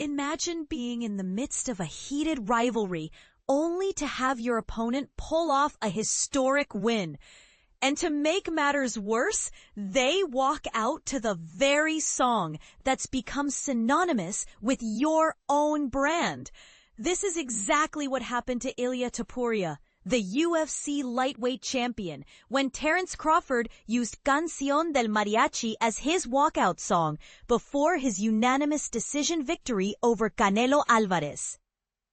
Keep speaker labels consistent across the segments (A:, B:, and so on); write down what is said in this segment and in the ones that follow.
A: Imagine being in the midst of a heated rivalry only to have your opponent pull off a historic win. And to make matters worse, they walk out to the very song that's become synonymous with your own brand. This is exactly what happened to Ilia Topuria, the UFC lightweight champion, when Terence Crawford used Cancion Del Mariachi as his walkout song before his unanimous decision victory over Canelo Alvarez.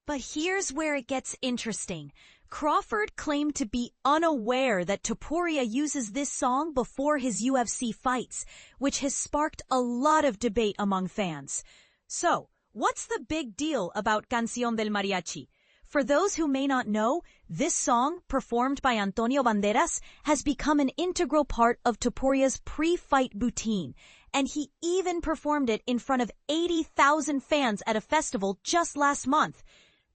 A: But here's where it gets interesting. Crawford claimed to be unaware that Topuria uses this song before his UFC fights, which has sparked a lot of debate among fans. So, what's the big deal about Cancion del Mariachi? For those who may not know, this song, performed by Antonio Banderas, has become an integral part of Topuria's pre-fight routine, and he even performed it in front of 80,000 fans at a festival just last month.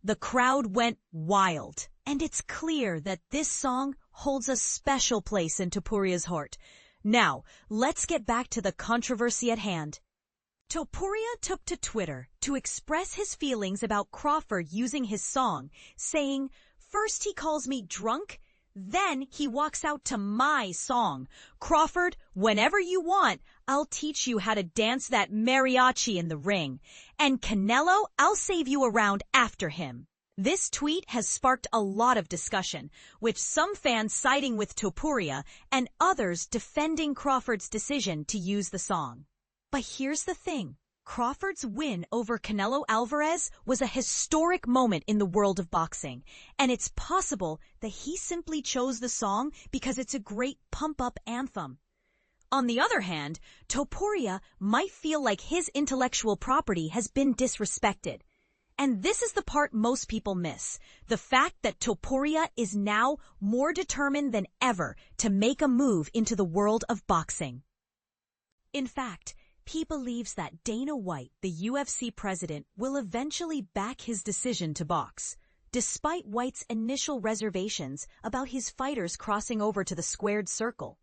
A: The crowd went wild, and it's clear that this song holds a special place in Topuria's heart. Now, let's get back to the controversy at hand. Topuria took to Twitter to express his feelings about Crawford using his song, saying, "First he calls me drunk, then he walks out to my song. Crawford, whenever you want, I'll teach you how to dance that mariachi in the ring. And Canelo, I'll save you a round after him." This tweet has sparked a lot of discussion, with some fans siding with Topuria and others defending Crawford's decision to use the song. But here's the thing. Crawford's win over Canelo Alvarez was a historic moment in the world of boxing, and it's possible that he simply chose the song because it's a great pump-up anthem. On the other hand, Topuria might feel like his intellectual property has been disrespected. And this is the part most people miss, the fact that Topuria is now more determined than ever to make a move into the world of boxing. In fact, he believes that Dana White, the UFC president, will eventually back his decision to box, despite White's initial reservations about his fighters crossing over to the squared circle.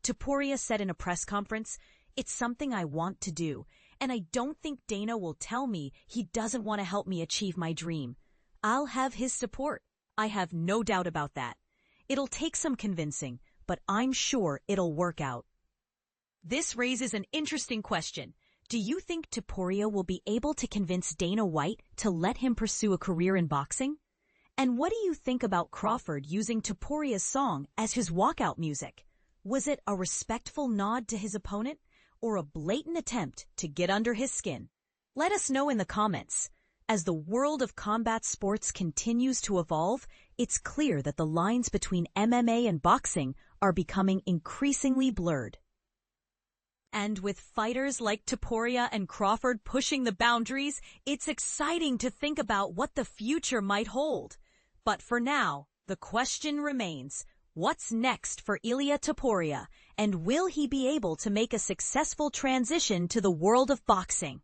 A: Topuria said in a press conference, "It's something I want to do, and I don't think Dana will tell me he doesn't want to help me achieve my dream. I'll have his support. I have no doubt about that. It'll take some convincing, but I'm sure it'll work out." This raises an interesting question. Do you think Topuria will be able to convince Dana White to let him pursue a career in boxing? And what do you think about Crawford using Topuria's song as his walkout music? Was it a respectful nod to his opponent or a blatant attempt to get under his skin? Let us know in the comments. As the world of combat sports continues to evolve, it's clear that the lines between MMA and boxing are becoming increasingly blurred. And with fighters like Topuria and Crawford pushing the boundaries, it's exciting to think about what the future might hold. But for now, the question remains, what's next for Ilia Topuria, and will he be able to make a successful transition to the world of boxing?